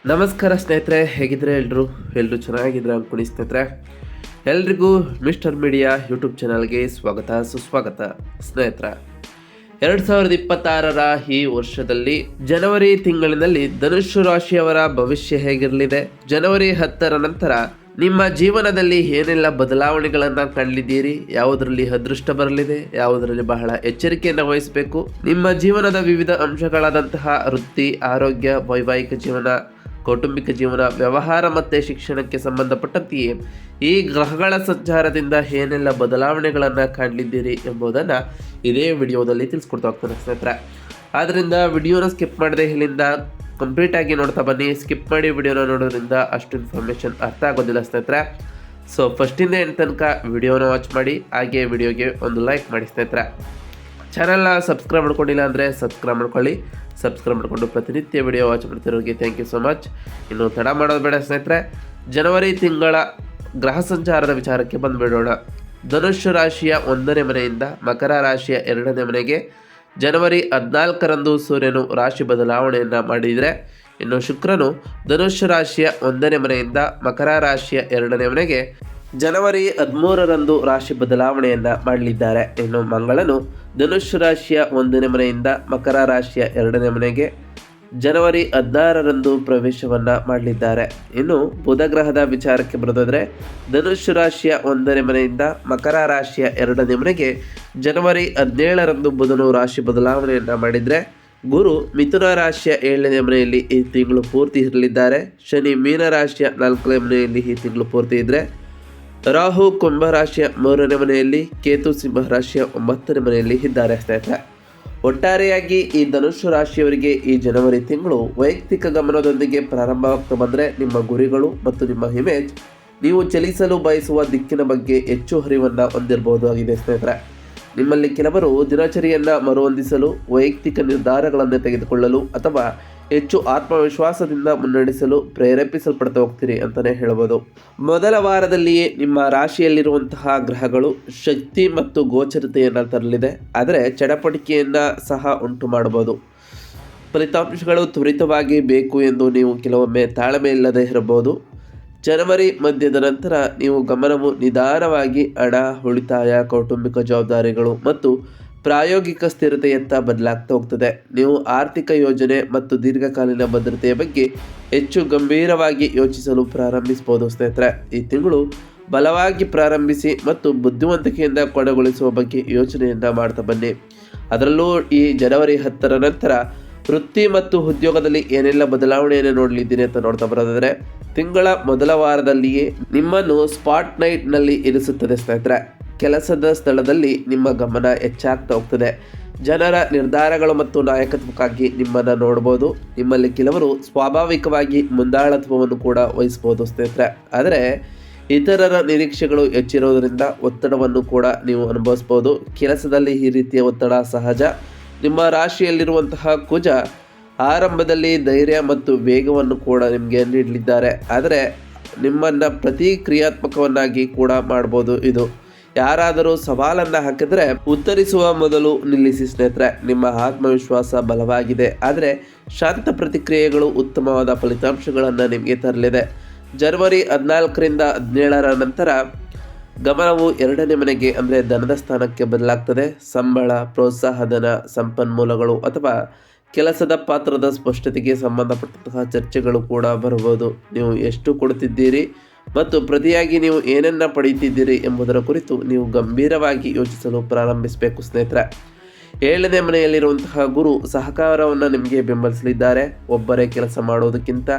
ನಮಸ್ಕಾರ ಸ್ನೇಹಿತರೆ, ಹೇಗಿದ್ರೆ ಎಲ್ಲರೂ ಚೆನ್ನಾಗಿದ್ರೆ ಅನ್ಕೊಳ್ಳಿ ಸ್ನೇಹಿತರೆ. ಎಲ್ರಿಗೂ ಮಿಸ್ಟರ್ ಮೀಡಿಯಾ ಯೂಟ್ಯೂಬ್ ಚಾನಲ್ಗೆ ಸ್ವಾಗತ ಸುಸ್ವಾಗತ ಸ್ನೇಹಿತರೆ. 2026ರ ಈ ವರ್ಷದಲ್ಲಿ ಜನವರಿ ತಿಂಗಳಿನಲ್ಲಿ ಧನುಸ್ಸು ರಾಶಿಯವರ ಭವಿಷ್ಯ ಹೇಗಿರಲಿದೆ, ಜನವರಿ 10ರ ನಂತರ ನಿಮ್ಮ ಜೀವನದಲ್ಲಿ ಏನೆಲ್ಲ ಬದಲಾವಣೆಗಳನ್ನು ಕಂಡಿದ್ದೀರಿ, ಯಾವುದರಲ್ಲಿ ಅದೃಷ್ಟ ಬರಲಿದೆ, ಯಾವುದರಲ್ಲಿ ಬಹಳ ಎಚ್ಚರಿಕೆಯನ್ನು ವಹಿಸಬೇಕು, ನಿಮ್ಮ ಜೀವನದ ವಿವಿಧ ಅಂಶಗಳಾದಂತಹ ವೃತ್ತಿ, ಆರೋಗ್ಯ, ವೈವಾಹಿಕ ಜೀವನ, ಕೌಟುಂಬಿಕ ಜೀವನ, ವ್ಯವಹಾರ ಮತ್ತು ಶಿಕ್ಷಣಕ್ಕೆ ಸಂಬಂಧಪಟ್ಟಂತೆಯೇ ಈ ಗ್ರಹಗಳ ಸಂಚಾರದಿಂದ ಏನೆಲ್ಲ ಬದಲಾವಣೆಗಳನ್ನು ಕಾಣಲಿದ್ದೀರಿ ಎಂಬುದನ್ನು ಇದೇ ವಿಡಿಯೋದಲ್ಲಿ ತಿಳಿಸ್ಕೊಡ್ತಾ ಹೋಗ್ತಾನೆ ಸ್ನೇಹಿತರೆ. ಆದ್ದರಿಂದ ವಿಡಿಯೋನ ಸ್ಕಿಪ್ ಮಾಡದೆ ಇಲ್ಲಿಂದ ಕಂಪ್ಲೀಟಾಗಿ ನೋಡ್ತಾ ಬನ್ನಿ. ಸ್ಕಿಪ್ ಮಾಡಿ ವಿಡಿಯೋನ ನೋಡೋದ್ರಿಂದ ಅಷ್ಟು ಇನ್ಫಾರ್ಮೇಷನ್ ಅರ್ಥ ಆಗೋದಿಲ್ಲ ಸ್ನೇಹಿತರೆ. ಸೊ ಫಸ್ಟಿಂದ ಎಂಡ್ ತನಕ ವಿಡಿಯೋನ ವಾಚ್ ಮಾಡಿ, ಹಾಗೆ ವಿಡಿಯೋಗೆ ಒಂದು ಲೈಕ್ ಮಾಡಿ ಸ್ನೇಹಿತರೆ. ಚಾನಲ್ನ ಸಬ್ಸ್ಕ್ರೈಬ್ ಮಾಡ್ಕೊಂಡಿಲ್ಲ ಅಂದರೆ ಸಬ್ಸ್ಕ್ರೈಬ್ ಮಾಡ್ಕೊಳ್ಳಿ. ಸಬ್ಸ್ಕ್ರೈಬ್ ಮಾಡಿಕೊಂಡು ಪ್ರತಿನಿತ್ಯ ವಿಡಿಯೋ ವಾಚ್ ಮಾಡ್ತಿರೋರಿಗೆ ಥ್ಯಾಂಕ್ ಯು ಸೊ ಮಚ್. ಇನ್ನು ತಡ ಮಾಡೋದು ಬೇಡ ಸ್ನೇಹಿತರೆ, ಜನವರಿ ತಿಂಗಳ ಗ್ರಹ ಸಂಚಾರದ ವಿಚಾರಕ್ಕೆ ಬಂದುಬಿಡೋಣ. ಧನುಸ್ಸು ರಾಶಿಯ 1ನೇ ಮನೆಯಿಂದ ಮಕರ ರಾಶಿಯ 2ನೇ ಮನೆಗೆ ಜನವರಿ 14ರಂದು ಸೂರ್ಯನು ರಾಶಿ ಬದಲಾವಣೆಯನ್ನು ಮಾಡಿದರೆ, ಇನ್ನು ಶುಕ್ರನು ಧನುಸ್ಸು ರಾಶಿಯ 1ನೇ ಮನೆಯಿಂದ ಮಕರ ರಾಶಿಯ 2ನೇ ಮನೆಗೆ ಜನವರಿ 13ರಂದು ರಾಶಿ ಬದಲಾವಣೆಯನ್ನು ಮಾಡಲಿದ್ದಾರೆ. ಇನ್ನು ಮಂಗಳನು ಧನುಸ್ಸು ರಾಶಿಯ 1ನೇ ಮನೆಯಿಂದ ಮಕರ ರಾಶಿಯ 2ನೇ ಮನೆಗೆ ಜನವರಿ 16ರಂದು ಪ್ರವೇಶವನ್ನು ಮಾಡಲಿದ್ದಾರೆ. ಇನ್ನು ಬುಧ ಗ್ರಹದ ವಿಚಾರಕ್ಕೆ ಬರೋದಾದರೆ, ಧನುಸ್ಸು ರಾಶಿಯ 1ನೇ ಮನೆಯಿಂದ ಮಕರ ರಾಶಿಯ 2ನೇ ಮನೆಗೆ ಜನವರಿ 17ರಂದು ಬುಧನು ರಾಶಿ ಬದಲಾವಣೆಯನ್ನು ಮಾಡಿದರೆ, ಗುರು ಮಿಥುನ ರಾಶಿಯ 7ನೇ ಮನೆಯಲ್ಲಿ ಈ ತಿಂಗಳು ಪೂರ್ತಿ ಇರಲಿದ್ದಾರೆ. ಶನಿ ಮೀನ ರಾಶಿಯ 4ನೇ ಮನೆಯಲ್ಲಿ ಈ ತಿಂಗಳು ಪೂರ್ತಿ ಇದ್ದರೆ, ರಾಹು ಕುಂಭ ರಾಶಿಯ 3ನೇ ಮನೆಯಲ್ಲಿ, ಕೇತು ಸಿಂಹ ರಾಶಿಯ 9ನೇ ಮನೆಯಲ್ಲಿ ಇದ್ದಾರೆ ಸ್ನೇಹಿತರೆ. ಒಟ್ಟಾರೆಯಾಗಿ ಈ ಧನುಸ್ಸು ರಾಶಿಯವರಿಗೆ ಈ ಜನವರಿ ತಿಂಗಳು ವೈಯಕ್ತಿಕ ಗಮನದೊಂದಿಗೆ ಪ್ರಾರಂಭವಾಗ್ತಾ ಬಂದರೆ ನಿಮ್ಮ ಗುರಿಗಳು ಮತ್ತು ನಿಮ್ಮ ಇಮೇಜ್, ನೀವು ಚಲಿಸಲು ಬಯಸುವ ದಿಕ್ಕಿನ ಬಗ್ಗೆ ಹೆಚ್ಚು ಅರಿವನ್ನು ಹೊಂದಿರಬಹುದು ಆಗಿದೆ ಸ್ನೇಹಿತರೆ. ನಿಮ್ಮಲ್ಲಿ ಕೆಲವರು ದಿನಚರಿಯನ್ನು ಮರುಹೊಂದಿಸಲು, ವೈಯಕ್ತಿಕ ನಿರ್ಧಾರಗಳನ್ನು ತೆಗೆದುಕೊಳ್ಳಲು ಅಥವಾ ಹೆಚ್ಚು ಆತ್ಮವಿಶ್ವಾಸದಿಂದ ಮುನ್ನಡೆಸಲು ಪ್ರೇರೇಪಿಸಲ್ಪಡ್ತಾ ಹೋಗ್ತೀರಿ ಅಂತಲೇ ಹೇಳ್ಬೋದು. ಮೊದಲ ವಾರದಲ್ಲಿಯೇ ನಿಮ್ಮ ರಾಶಿಯಲ್ಲಿರುವಂತಹ ಗ್ರಹಗಳು ಶಕ್ತಿ ಮತ್ತು ಗೋಚರತೆಯನ್ನು ತರಲಿದೆ, ಆದರೆ ಚಡಪಟಿಕೆಯನ್ನು ಸಹ ಉಂಟು ಮಾಡಬಹುದು. ಫಲಿತಾಂಶಗಳು ತ್ವರಿತವಾಗಿ ಬೇಕು ಎಂದು ನೀವು ಕೆಲವೊಮ್ಮೆ ತಾಳ್ಮೆ ಇಲ್ಲದೆ ಇರಬಹುದು. ಜನವರಿ ಮಧ್ಯದ ನಂತರ ನೀವು ಗಮನವು ನಿಧಾನವಾಗಿ ಹಣ, ಉಳಿತಾಯ, ಕೌಟುಂಬಿಕ ಜವಾಬ್ದಾರಿಗಳು ಮತ್ತು ಪ್ರಾಯೋಗಿಕ ಸ್ಥಿರತೆಯತ್ತ ಬದಲಾಗ್ತಾ ಹೋಗ್ತದೆ. ನೀವು ಆರ್ಥಿಕ ಯೋಜನೆ ಮತ್ತು ದೀರ್ಘಕಾಲೀನ ಭದ್ರತೆಯ ಬಗ್ಗೆ ಹೆಚ್ಚು ಗಂಭೀರವಾಗಿ ಯೋಚಿಸಲು ಪ್ರಾರಂಭಿಸಬಹುದು ಸ್ನೇಹಿತರೆ. ಈ ತಿಂಗಳು ಬಲವಾಗಿ ಪ್ರಾರಂಭಿಸಿ ಮತ್ತು ಬುದ್ಧಿವಂತಿಕೆಯಿಂದ ಕೊನೆಗೊಳಿಸುವ ಬಗ್ಗೆ ಯೋಚನೆಯನ್ನು ಮಾಡ್ತಾ ಬನ್ನಿ. ಅದರಲ್ಲೂ ಈ ಜನವರಿ 10ರ ನಂತರ ವೃತ್ತಿ ಮತ್ತು ಉದ್ಯೋಗದಲ್ಲಿ ಏನೆಲ್ಲ ಬದಲಾವಣೆಯನ್ನು ನೋಡಲಿದ್ದೀರಿ ಅಂತ ನೋಡ್ತಾ ಬರೋದಾದರೆ, ತಿಂಗಳ ಮೊದಲ ವಾರದಲ್ಲಿಯೇ ನಿಮ್ಮನ್ನು ಸ್ಪಾಟ್ ನೈಟ್ನಲ್ಲಿ ಇರಿಸುತ್ತದೆ ಸ್ನೇಹಿತರೆ. ಕೆಲಸದ ಸ್ಥಳದಲ್ಲಿ ನಿಮ್ಮ ಗಮನ ಹೆಚ್ಚಾಗ್ತಾ ಹೋಗ್ತದೆ. ಜನರ ನಿರ್ಧಾರಗಳು ಮತ್ತು ನಾಯಕತ್ವಕ್ಕಾಗಿ ನಿಮ್ಮನ್ನು ನೋಡ್ಬೋದು. ನಿಮ್ಮಲ್ಲಿ ಕೆಲವರು ಸ್ವಾಭಾವಿಕವಾಗಿ ಮುಂದಾಳತ್ವವನ್ನು ಕೂಡ ವಹಿಸ್ಬೋದು ಸ್ನೇಹಿತರೆ. ಆದರೆ ಇತರರ ನಿರೀಕ್ಷೆಗಳು ಹೆಚ್ಚಿರೋದ್ರಿಂದ ಒತ್ತಡವನ್ನು ಕೂಡ ನೀವು ಅನುಭವಿಸ್ಬೋದು. ಕೆಲಸದಲ್ಲಿ ಈ ರೀತಿಯ ಒತ್ತಡ ಸಹಜ. ನಿಮ್ಮ ರಾಶಿಯಲ್ಲಿರುವಂತಹ ಕುಜ ಆರಂಭದಲ್ಲಿ ಧೈರ್ಯ ಮತ್ತು ವೇಗವನ್ನು ಕೂಡ ನಿಮಗೆ ನೀಡಲಿದ್ದಾರೆ, ಆದರೆ ನಿಮ್ಮನ್ನು ಪ್ರತಿಕ್ರಿಯಾತ್ಮಕವನ್ನಾಗಿ ಕೂಡ ಮಾಡ್ಬೋದು. ಇದು ಯಾರಾದರೂ ಸವಾಲನ್ನು ಹಾಕಿದರೆ ಉತ್ತರಿಸುವ ಮೊದಲು ನಿಲ್ಲಿಸಿ ಸ್ನೇಹಿತರೆ. ನಿಮ್ಮ ಆತ್ಮವಿಶ್ವಾಸ ಬಲವಾಗಿದೆ, ಆದರೆ ಶಾಂತ ಪ್ರತಿಕ್ರಿಯೆಗಳು ಉತ್ತಮವಾದ ಫಲಿತಾಂಶಗಳನ್ನು ನಿಮಗೆ ತರಲಿದೆ. ಜನವರಿ 14ರಿಂದ 17ರ ನಂತರ ಗಮನವು 2ನೇ ಮನೆಗೆ ಅಂದರೆ ಧನದ ಸ್ಥಾನಕ್ಕೆ ಬದಲಾಗ್ತದೆ. ಸಂಬಳ, ಪ್ರೋತ್ಸಾಹಧನ, ಸಂಪನ್ಮೂಲಗಳು ಅಥವಾ ಕೆಲಸದ ಪಾತ್ರದ ಸ್ಪಷ್ಟತೆಗೆ ಸಂಬಂಧಪಟ್ಟಂತಹ ಚರ್ಚೆಗಳು ಕೂಡ ಬರಬಹುದು. ನೀವು ಎಷ್ಟು ಕೊಡುತ್ತಿದ್ದೀರಿ ಮತ್ತು ಪ್ರತಿಯಾಗಿ ನೀವು ಏನನ್ನು ಪಡೆಯುತ್ತಿದ್ದೀರಿ ಎಂಬುದರ ಕುರಿತು ನೀವು ಗಂಭೀರವಾಗಿ ಯೋಚಿಸಲು ಪ್ರಾರಂಭಿಸಬೇಕು ಸ್ನೇಹಿತರೆ. 7ನೇ ಮನೆಯಲ್ಲಿರುವಂತಹ ಗುರು ಸಹಕಾರವನ್ನು ನಿಮಗೆ ಬೆಂಬಲಿಸಲಿದ್ದಾರೆ. ಒಬ್ಬರೇ ಕೆಲಸ ಮಾಡುವುದಕ್ಕಿಂತ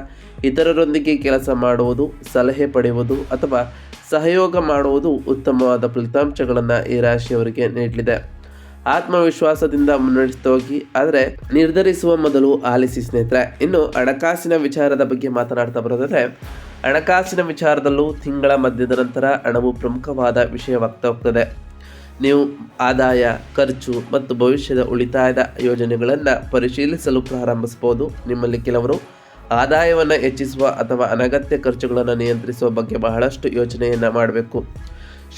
ಇತರರೊಂದಿಗೆ ಕೆಲಸ ಮಾಡುವುದು, ಸಲಹೆ ಪಡೆಯುವುದು ಅಥವಾ ಸಹಯೋಗ ಮಾಡುವುದು ಉತ್ತಮವಾದ ಫಲಿತಾಂಶಗಳನ್ನು ಈ ರಾಶಿಯವರಿಗೆ ನೀಡಲಿದೆ. ಆತ್ಮವಿಶ್ವಾಸದಿಂದ ಮುನ್ನಡೆಸ್ತಾ ಹೋಗಿ, ಆದರೆ ನಿರ್ಧರಿಸುವ ಮೊದಲು ಆಲಿಸಿ ಸ್ನೇಹಿತರೆ. ಇನ್ನು ಹಣಕಾಸಿನ ವಿಚಾರದ ಬಗ್ಗೆ ಮಾತನಾಡ್ತಾ ಬರೋದಾದರೆ, ಹಣಕಾಸಿನ ವಿಚಾರದಲ್ಲೂ ತಿಂಗಳ ಮಧ್ಯದ ನಂತರ ಹಣವು ಪ್ರಮುಖವಾದ ವಿಷಯವಾಗ್ತಾ ಹೋಗ್ತದೆ. ನೀವು ಆದಾಯ, ಖರ್ಚು ಮತ್ತು ಭವಿಷ್ಯದ ಉಳಿತಾಯದ ಯೋಜನೆಗಳನ್ನು ಪರಿಶೀಲಿಸಲು ಪ್ರಾರಂಭಿಸಬಹುದು. ನಿಮ್ಮಲ್ಲಿ ಕೆಲವರು ಆದಾಯವನ್ನು ಹೆಚ್ಚಿಸುವ ಅಥವಾ ಅನಗತ್ಯ ಖರ್ಚುಗಳನ್ನು ನಿಯಂತ್ರಿಸುವ ಬಗ್ಗೆ ಬಹಳಷ್ಟು ಯೋಚನೆಯನ್ನು ಮಾಡಬೇಕು.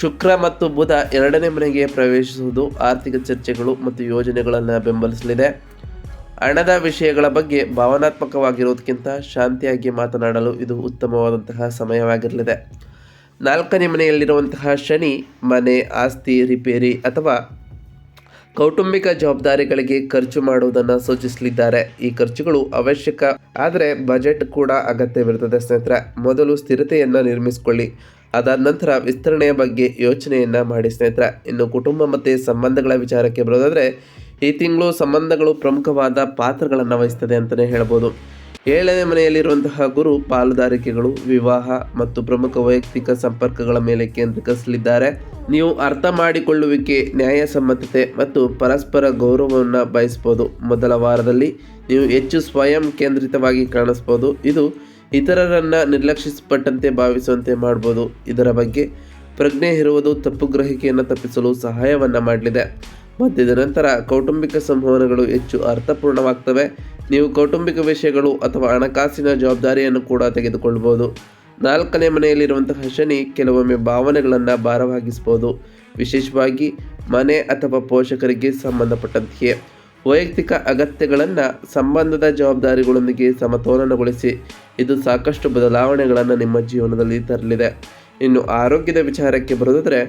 ಶುಕ್ರ ಮತ್ತು ಬುಧ 2ನೇ ಮನೆಗೆ ಪ್ರವೇಶಿಸುವುದು ಆರ್ಥಿಕ ಚರ್ಚೆಗಳು ಮತ್ತು ಯೋಜನೆಗಳನ್ನು ಬೆಂಬಲಿಸಲಿದೆ. ಹಣದ ವಿಷಯಗಳ ಬಗ್ಗೆ ಭಾವನಾತ್ಮಕವಾಗಿರುವುದಕ್ಕಿಂತ ಶಾಂತಿಯಾಗಿ ಮಾತನಾಡಲು ಇದು ಉತ್ತಮವಾದಂತಹ ಸಮಯವಾಗಿರಲಿದೆ. 4ನೇ ಮನೆಯಲ್ಲಿರುವಂತಹ ಶನಿ ಮನೆ, ಆಸ್ತಿ ರಿಪೇರಿ ಅಥವಾ ಕೌಟುಂಬಿಕ ಜವಾಬ್ದಾರಿಗಳಿಗೆ ಖರ್ಚು ಮಾಡುವುದನ್ನು ಸೂಚಿಸಲಿದ್ದಾರೆ. ಈ ಖರ್ಚುಗಳು ಅವಶ್ಯಕ, ಆದರೆ ಬಜೆಟ್ ಕೂಡ ಅಗತ್ಯವಿರುತ್ತದೆ ಸ್ನೇಹಿತರೆ. ಮೊದಲು ಸ್ಥಿರತೆಯನ್ನು ನಿರ್ಮಿಸಿಕೊಳ್ಳಿ, ಅದಾದ ನಂತರ ವಿಸ್ತರಣೆಯ ಬಗ್ಗೆ ಯೋಚನೆಯನ್ನು ಮಾಡಿ ಸ್ನೇಹಿತರೆ. ಇನ್ನು ಕುಟುಂಬ ಮತ್ತು ಸಂಬಂಧಗಳ ವಿಚಾರಕ್ಕೆ ಬರೋದಾದರೆ ಈ ತಿಂಗಳು ಸಂಬಂಧಗಳು ಪ್ರಮುಖವಾದ ಪಾತ್ರಗಳನ್ನು ವಹಿಸ್ತದೆ ಅಂತಲೇ ಹೇಳ್ಬೋದು. 7ನೇ ಮನೆಯಲ್ಲಿರುವಂತಹ ಗುರು ಪಾಲುದಾರಿಕೆಗಳು, ವಿವಾಹ ಮತ್ತು ಪ್ರಮುಖ ವೈಯಕ್ತಿಕ ಸಂಪರ್ಕಗಳ ಮೇಲೆ ಕೇಂದ್ರೀಕರಿಸಲಿದ್ದಾರೆ. ನೀವು ಅರ್ಥ ಮಾಡಿಕೊಳ್ಳುವಿಕೆ, ನ್ಯಾಯಸಮ್ಮತತೆ ಮತ್ತು ಪರಸ್ಪರ ಗೌರವವನ್ನು ಬಯಸ್ಬೋದು. ಮೊದಲ ವಾರದಲ್ಲಿ ನೀವು ಹೆಚ್ಚು ಸ್ವಯಂ ಕೇಂದ್ರಿತವಾಗಿ ಕಾಣಿಸ್ಬೋದು. ಇದು ಇತರರನ್ನು ನಿರ್ಲಕ್ಷಿಸಲ್ಪಟ್ಟಂತೆ ಭಾವಿಸುವಂತೆ ಮಾಡ್ಬೋದು. ಇದರ ಬಗ್ಗೆ ಪ್ರಜ್ಞೆ ಇರುವುದು ತಪ್ಪು ಗ್ರಹಿಕೆಯನ್ನು ತಪ್ಪಿಸಲು ಸಹಾಯವನ್ನು ಮಾಡಲಿದೆ. ಮಧ್ಯದ ನಂತರ ಕೌಟುಂಬಿಕ ಸಂವಹನಗಳು ಹೆಚ್ಚು ಅರ್ಥಪೂರ್ಣವಾಗ್ತವೆ. ನೀವು ಕೌಟುಂಬಿಕ ವಿಷಯಗಳು ಅಥವಾ ಹಣಕಾಸಿನ ಜವಾಬ್ದಾರಿಯನ್ನು ಕೂಡ ತೆಗೆದುಕೊಳ್ಬೋದು. 4ನೇ ಮನೆಯಲ್ಲಿರುವಂತಹ ಶನಿ ಕೆಲವೊಮ್ಮೆ ಭಾವನೆಗಳನ್ನು ಭಾರವಾಗಿಸ್ಬೋದು, ವಿಶೇಷವಾಗಿ ಮನೆ ಅಥವಾ ಪೋಷಕರಿಗೆ ಸಂಬಂಧಪಟ್ಟಂತೆಯೇ. ವೈಯಕ್ತಿಕ ಅಗತ್ಯಗಳನ್ನು ಸಂಬಂಧದ ಜವಾಬ್ದಾರಿಗಳೊಂದಿಗೆ ಸಮತೋಲನಗೊಳಿಸಿ. ಇದು ಸಾಕಷ್ಟು ಬದಲಾವಣೆಗಳನ್ನು ನಿಮ್ಮ ಜೀವನದಲ್ಲಿ ತರಲಿದೆ. ಇನ್ನು ಆರೋಗ್ಯದ ವಿಚಾರಕ್ಕೆ ಬರೋದಾದರೆ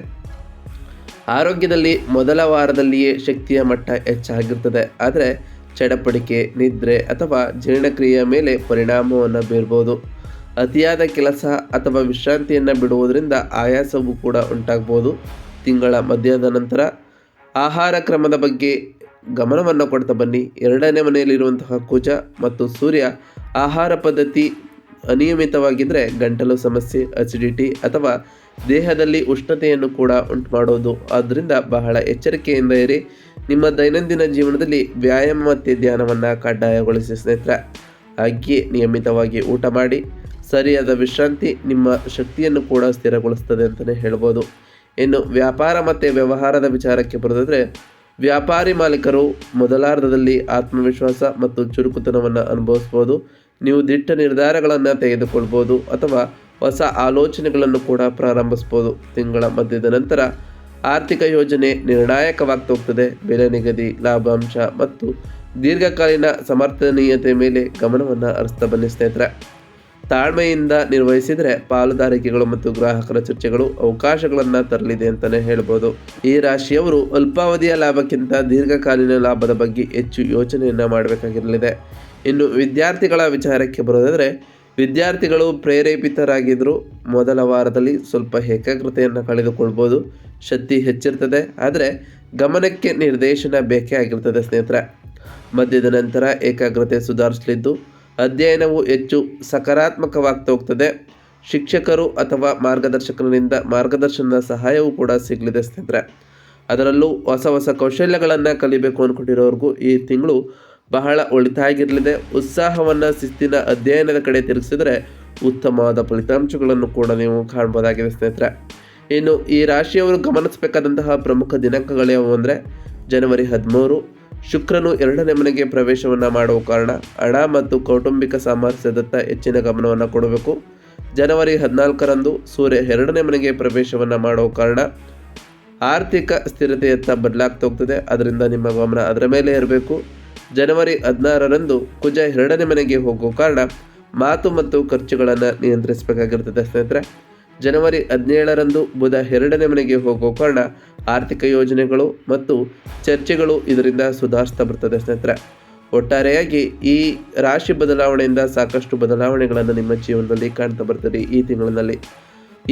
ಆರೋಗ್ಯದಲ್ಲಿ ಮೊದಲ ವಾರದಲ್ಲಿಯೇ ಶಕ್ತಿಯ ಮಟ್ಟ ಹೆಚ್ಚಾಗಿರ್ತದೆ, ಆದರೆ ಚಡಪಡಿಕೆ, ನಿದ್ರೆ ಅಥವಾ ಜೀರ್ಣಕ್ರಿಯೆಯ ಮೇಲೆ ಪರಿಣಾಮವನ್ನು ಬೀರ್ಬೋದು. ಅತಿಯಾದ ಕೆಲಸ ಅಥವಾ ವಿಶ್ರಾಂತಿಯನ್ನು ಬಿಡುವುದರಿಂದ ಆಯಾಸವೂ ಕೂಡ ಉಂಟಾಗ್ಬೋದು. ತಿಂಗಳ ಮಧ್ಯದ ನಂತರ ಆಹಾರ ಕ್ರಮದ ಬಗ್ಗೆ ಗಮನವನ್ನು ಕೊಡ್ತಾ ಬನ್ನಿ. 2ನೇ ಮನೆಯಲ್ಲಿರುವಂತಹ ಕುಜ ಮತ್ತು ಸೂರ್ಯ ಆಹಾರ ಪದ್ಧತಿ ಅನಿಯಮಿತವಾಗಿದ್ದರೆ ಗಂಟಲು ಸಮಸ್ಯೆ, ಅಸಿಡಿಟಿ ಅಥವಾ ದೇಹದಲ್ಲಿ ಉಷ್ಣತೆಯನ್ನು ಕೂಡ ಉಂಟು ಮಾಡೋದು. ಆದ್ದರಿಂದ ಬಹಳ ಎಚ್ಚರಿಕೆಯಿಂದ ಇರಿ. ನಿಮ್ಮ ದೈನಂದಿನ ಜೀವನದಲ್ಲಿ ವ್ಯಾಯಾಮ ಮತ್ತು ಧ್ಯಾನವನ್ನು ಕಡ್ಡಾಯಗೊಳಿಸಿ ಸ್ನೇಹಿತರೆ. ಹಾಗೆಯೇ ನಿಯಮಿತವಾಗಿ ಊಟ ಮಾಡಿ. ಸರಿಯಾದ ವಿಶ್ರಾಂತಿ ನಿಮ್ಮ ಶಕ್ತಿಯನ್ನು ಕೂಡ ಸ್ಥಿರಗೊಳಿಸ್ತದೆ ಅಂತಲೇ ಹೇಳ್ಬೋದು. ಇನ್ನು ವ್ಯಾಪಾರ ಮತ್ತು ವ್ಯವಹಾರದ ವಿಚಾರಕ್ಕೆ ಬರೋದಾದರೆ ವ್ಯಾಪಾರಿ ಮಾಲೀಕರು ಮೊದಲಾರ್ಧದಲ್ಲಿ ಆತ್ಮವಿಶ್ವಾಸ ಮತ್ತು ಚುರುಕುತನವನ್ನು ಅನುಭವಿಸ್ಬೋದು. ನೀವು ದಿಟ್ಟ ನಿರ್ಧಾರಗಳನ್ನು ತೆಗೆದುಕೊಳ್ಬೋದು ಅಥವಾ ಹೊಸ ಆಲೋಚನೆಗಳನ್ನು ಕೂಡ ಪ್ರಾರಂಭಿಸ್ಬೋದು. ತಿಂಗಳ ಮಧ್ಯದ ನಂತರ ಆರ್ಥಿಕ ಯೋಜನೆ ನಿರ್ಣಾಯಕವಾಗ್ತಾ ಹೋಗ್ತದೆ. ಬೆಲೆ ನಿಗದಿ, ಲಾಭಾಂಶ ಮತ್ತು ದೀರ್ಘಕಾಲೀನ ಸಮರ್ಥನೀಯತೆ ಮೇಲೆ ಗಮನವನ್ನು ಹರಿಸ್ತಾ ಬನ್ನಿ ಸ್ನೇಹಿತರೆ. ತಾಳ್ಮೆಯಿಂದ ನಿರ್ವಹಿಸಿದರೆ ಪಾಲುದಾರಿಕೆಗಳು ಮತ್ತು ಗ್ರಾಹಕರ ಚರ್ಚೆಗಳು ಅವಕಾಶಗಳನ್ನು ತರಲಿದೆ ಅಂತಲೇ ಹೇಳ್ಬೋದು. ಈ ರಾಶಿಯವರು ಅಲ್ಪಾವಧಿಯ ಲಾಭಕ್ಕಿಂತ ದೀರ್ಘಕಾಲೀನ ಲಾಭದ ಬಗ್ಗೆ ಹೆಚ್ಚು ಯೋಚನೆಯನ್ನು ಮಾಡಬೇಕಾಗಿರಲಿದೆ. ಇನ್ನು ವಿದ್ಯಾರ್ಥಿಗಳ ವಿಚಾರಕ್ಕೆ ಬರೋದಾದರೆ ವಿದ್ಯಾರ್ಥಿಗಳು ಪ್ರೇರೇಪಿತರಾಗಿದ್ದರೂ ಮೊದಲ ವಾರದಲ್ಲಿ ಸ್ವಲ್ಪ ಏಕಾಗ್ರತೆಯನ್ನು ಕಳೆದುಕೊಳ್ಬೋದು. ಶಕ್ತಿ ಹೆಚ್ಚಿರ್ತದೆ, ಆದರೆ ಗಮನಕ್ಕೆ ನಿರ್ದೇಶನ ಬೇಕೇ ಆಗಿರ್ತದೆ ಸ್ನೇಹಿತರೆ. ಮಧ್ಯದ ನಂತರ ಏಕಾಗ್ರತೆ ಸುಧಾರಿಸಲಿದ್ದು ಅಧ್ಯಯನವು ಹೆಚ್ಚು ಸಕಾರಾತ್ಮಕವಾಗ್ತಾ ಹೋಗ್ತದೆ. ಶಿಕ್ಷಕರು ಅಥವಾ ಮಾರ್ಗದರ್ಶಕರಿಂದ ಮಾರ್ಗದರ್ಶನದ ಸಹಾಯವೂ ಕೂಡ ಸಿಗಲಿದೆ ಸ್ನೇಹಿತರೆ. ಅದರಲ್ಲೂ ಹೊಸ ಹೊಸ ಕೌಶಲ್ಯಗಳನ್ನು ಕಲಿಬೇಕು ಅಂದ್ಕೊಂಡಿರೋರ್ಗೂ ಈ ತಿಂಗಳು ಬಹಳ ಒಳಿತಾಗಿರಲಿದೆ. ಉತ್ಸಾಹವನ್ನು ಶಿಸ್ತಿನ ಅಧ್ಯಯನದ ಕಡೆ ತಿರುಗಿಸಿದರೆ ಉತ್ತಮವಾದ ಫಲಿತಾಂಶಗಳನ್ನು ಕೂಡ ನೀವು ಕಾಣ್ಬೋದಾಗಿದೆ ಸ್ನೇಹಿತರೆ. ಇನ್ನು ಈ ರಾಶಿಯವರು ಗಮನಿಸಬೇಕಾದಂತಹ ಪ್ರಮುಖ ದಿನಾಂಕಗಳು ಯಾವುವು ಅಂದರೆ ಜನವರಿ 13 ಶುಕ್ರನು 2ನೇ ಮನೆಗೆ ಪ್ರವೇಶವನ್ನು ಮಾಡುವ ಕಾರಣ ಹಣ ಮತ್ತು ಕೌಟುಂಬಿಕ ಸಾಮರಸ್ಯದತ್ತ ಹೆಚ್ಚಿನ ಗಮನವನ್ನು ಕೊಡಬೇಕು. ಜನವರಿ 14ರಂದು ಸೂರ್ಯ 2ನೇ ಮನೆಗೆ ಪ್ರವೇಶವನ್ನು ಮಾಡುವ ಕಾರಣ ಆರ್ಥಿಕ ಸ್ಥಿರತೆಯತ್ತ ಬದಲಾಗ್ತಾ ಹೋಗ್ತದೆ, ಅದರಿಂದ ನಿಮ್ಮ ಗಮನ ಅದರ ಮೇಲೆ ಇರಬೇಕು. ಜನವರಿ 16ರಂದು ಕುಜ 2ನೇ ಮನೆಗೆ ಹೋಗುವ ಕಾರಣ ಮಾತು ಮತ್ತು ಖರ್ಚುಗಳನ್ನು ನಿಯಂತ್ರಿಸಬೇಕಾಗಿರ್ತದೆ ಸ್ನೇಹಿತರೆ. ಜನವರಿ 17ರಂದು ಬುಧ 2ನೇ ಮನೆಗೆ ಹೋಗುವ ಕಾರಣ ಆರ್ಥಿಕ ಯೋಜನೆಗಳು ಮತ್ತು ಚರ್ಚೆಗಳು ಇದರಿಂದ ಸುಧಾರಿಸ್ತಾ ಬರ್ತದೆ ಸ್ನೇಹಿತರೆ. ಒಟ್ಟಾರೆಯಾಗಿ ಈ ರಾಶಿ ಬದಲಾವಣೆಯಿಂದ ಸಾಕಷ್ಟು ಬದಲಾವಣೆಗಳನ್ನು ನಿಮ್ಮ ಜೀವನದಲ್ಲಿ ಕಾಣ್ತಾ ಬರ್ತದೆ ಈ ತಿಂಗಳಿನಲ್ಲಿ.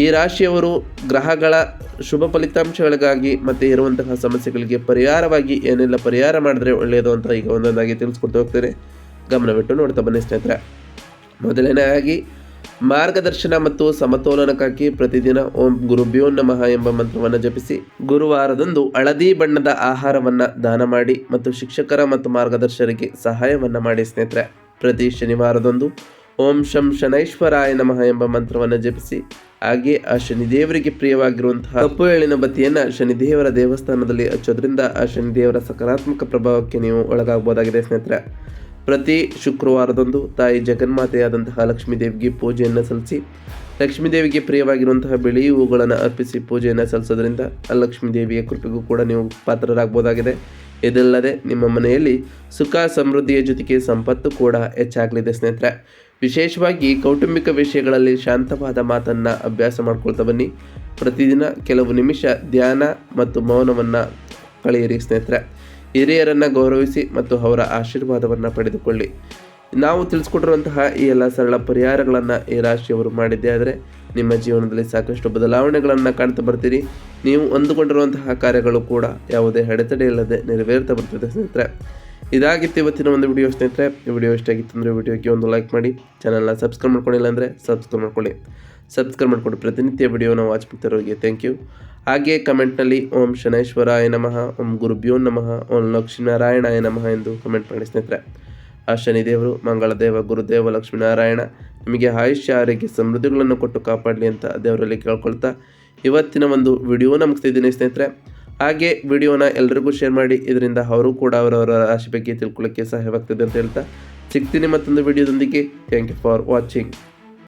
ಈ ರಾಶಿಯವರು ಗ್ರಹಗಳ ಶುಭ ಫಲಿತಾಂಶಗಳಿಗಾಗಿ ಮತ್ತು ಇರುವಂತಹ ಸಮಸ್ಯೆಗಳಿಗೆ ಪರಿಹಾರವಾಗಿ ಏನೆಲ್ಲ ಪರಿಹಾರ ಮಾಡಿದ್ರೆ ಒಳ್ಳೆಯದು ಅಂತ ಈಗ ಒಂದೊಂದಾಗಿ ತಿಳಿಸ್ಕೊಡ್ತಾ ಹೋಗ್ತೇನೆ. ಗಮನವಿಟ್ಟು ನೋಡ್ತಾ ಬನ್ನಿ ಸ್ನೇಹಿತರೆ. ಮೊದಲನೇದಾಗಿ ಮಾರ್ಗದರ್ಶನ ಮತ್ತು ಸಮತೋಲನಕ್ಕಾಗಿ ಪ್ರತಿದಿನ ಓಂ ಗುರುಭ್ಯೋ ನಮಃ ಎಂಬ ಮಂತ್ರವನ್ನು ಜಪಿಸಿ. ಗುರುವಾರದಂದು ಹಳದಿ ಬಣ್ಣದ ಆಹಾರವನ್ನು ದಾನ ಮಾಡಿ ಮತ್ತು ಶಿಕ್ಷಕರ ಮತ್ತು ಮಾರ್ಗದರ್ಶಕರಿಗೆ ಸಹಾಯವನ್ನು ಮಾಡಿ ಸ್ನೇಹಿತರೆ. ಪ್ರತಿ ಶನಿವಾರದಂದು ಓಂ ಶಂ ಶನೈಶ್ವರಾಯ ನಮಃ ಎಂಬ ಮಂತ್ರವನ್ನು ಜಪಿಸಿ. ಹಾಗೆ ಆ ಶನಿದೇವರಿಗೆ ಪ್ರಿಯವಾಗಿರುವಂತಹ ಕಪ್ಪು ಎಳ್ಳಿನ ಬತ್ತಿಯನ್ನು ಶನಿದೇವರ ದೇವಸ್ಥಾನದಲ್ಲಿ ಹಚ್ಚೋದ್ರಿಂದ ಆ ಶನಿದೇವರ ಸಕಾರಾತ್ಮಕ ಪ್ರಭಾವಕ್ಕೆ ನೀವು ಒಳಗಾಗಬಹುದಾಗಿದೆ ಸ್ನೇಹಿತರೆ. ಪ್ರತಿ ಶುಕ್ರವಾರದಂದು ತಾಯಿ ಜಗನ್ಮಾತೆಯಾದಂತಹ ಲಕ್ಷ್ಮೀದೇವಿಗೆ ಪೂಜೆಯನ್ನು ಸಲ್ಲಿಸಿ. ಲಕ್ಷ್ಮೀದೇವಿಗೆ ಪ್ರಿಯವಾಗಿರುವಂತಹ ಬಿಳಿ ಹೂಗಳನ್ನು ಅರ್ಪಿಸಿ ಪೂಜೆಯನ್ನು ಸಲ್ಲಿಸೋದ್ರಿಂದ ಆ ಲಕ್ಷ್ಮೀದೇವಿಯ ಕೃಪೆಗೂ ಕೂಡ ನೀವು ಪಾತ್ರರಾಗಬಹುದಾಗಿದೆ. ಇದಲ್ಲದೆ ನಿಮ್ಮ ಮನೆಯಲ್ಲಿ ಸುಖ ಸಮೃದ್ಧಿಯ ಜೊತೆಗೆ ಸಂಪತ್ತು ಕೂಡ ಹೆಚ್ಚಾಗಲಿದೆ ಸ್ನೇಹಿತರೆ. ವಿಶೇಷವಾಗಿ ಕೌಟುಂಬಿಕ ವಿಷಯಗಳಲ್ಲಿ ಶಾಂತವಾದ ಮಾತನ್ನು ಅಭ್ಯಾಸ ಮಾಡ್ಕೊಳ್ತಾ ಬನ್ನಿ. ಪ್ರತಿದಿನ ಕೆಲವು ನಿಮಿಷ ಧ್ಯಾನ ಮತ್ತು ಮೌನವನ್ನು ಕಳೆಯಿರಿ ಸ್ನೇಹಿತರೆ. ಹಿರಿಯರನ್ನು ಗೌರವಿಸಿ ಮತ್ತು ಅವರ ಆಶೀರ್ವಾದವನ್ನು ಪಡೆದುಕೊಳ್ಳಿ. ನಾವು ತಿಳಿಸ್ಕೊಟ್ಟಿರುವಂತಹ ಈ ಎಲ್ಲ ಸರಳ ಪರಿಹಾರಗಳನ್ನು ಈ ರಾಶಿಯವರು ಮಾಡಿದ್ದೇ ಆದರೆ ನಿಮ್ಮ ಜೀವನದಲ್ಲಿ ಸಾಕಷ್ಟು ಬದಲಾವಣೆಗಳನ್ನು ಕಾಣ್ತಾ ಬರ್ತೀರಿ. ನೀವು ಅಂದುಕೊಂಡಿರುವಂತಹ ಕಾರ್ಯಗಳು ಕೂಡ ಯಾವುದೇ ಅಡೆತಡೆ ಇಲ್ಲದೆ ನೆರವೇರ್ತಾ ಬರ್ತದೆ ಸ್ನೇಹಿತರೆ. ಇದಾಗಿತ್ತು ಇವತ್ತಿನ ಒಂದು ವಿಡಿಯೋ ಸ್ನೇಹಿತರೆ. ಈ ವಿಡಿಯೋ ಇಷ್ಟ ಆಗಿತ್ತು ಅಂದರೆ ವಿಡಿಯೋಗೆ ಒಂದು ಲೈಕ್ ಮಾಡಿ, ಚಾನಲ್ನ ಸಬ್ಸ್ಕ್ರೈಬ್ ಮಾಡ್ಕೊಂಡಿಲ್ಲ ಅಂದರೆ ಸಬ್ಸ್ಕ್ರೈಬ್ ಮಾಡ್ಕೊಳ್ಳಿ. ಸಬ್ಸ್ಕ್ರೈಬ್ ಮಾಡಿಕೊಂಡು ಪ್ರತಿನಿತ್ಯ ವಿಡಿಯೋನ ವಾಚ್ ಮಾಡ್ತಿರೋರಿಗೆ ಥ್ಯಾಂಕ್ ಯು. ಹಾಗೆ ಕಮೆಂಟ್ನಲ್ಲಿ ಓಂ ಶನೈಶ್ವರಾಯ ನಮಃ, ಓಂ ಗುರುಭ್ಯೋ ನಮಃ, ಓಂ ಲಕ್ಷ್ಮೀನಾರಾಯಣಾಯ ನಮಃ ಎಂದು ಕಮೆಂಟ್ ಮಾಡಿ ಸ್ನೇಹಿತರೆ. ಆ ಶನಿದೇವರು, ಮಂಗಳದೇವ, ಗುರುದೇವ, ಲಕ್ಷ್ಮೀನಾರಾಯಣ ನಿಮಗೆ ಆಯುಷ್ಯ ಆರೋಗ್ಯ ಸಮೃದ್ಧಿಗಳನ್ನು ಕೊಟ್ಟು ಕಾಪಾಡಲಿ ಅಂತ ದೇವರಲ್ಲಿ ಕೇಳ್ಕೊಳ್ತಾ ಇವತ್ತಿನ ಒಂದು ವಿಡಿಯೋನ ಮುಗಿಸ್ತಿದ್ದೀನಿ ಸ್ನೇಹಿತರೆ. ಹಾಗೆ ವಿಡಿಯೋನ ಎಲ್ಲರಿಗೂ ಶೇರ್ ಮಾಡಿ, ಇದರಿಂದ ಅವರು ಕೂಡ ಅವರವರ ರಾಶಿ ಬಗ್ಗೆ ತಿಳ್ಕೊಳ್ಳೋಕ್ಕೆ ಸಹಾಯವಾಗ್ತದೆ ಅಂತ ಹೇಳ್ತಾ ಸಿಗ್ತೀನಿ ಮತ್ತೊಂದು ವಿಡಿಯೋದೊಂದಿಗೆ. Thank you for watching.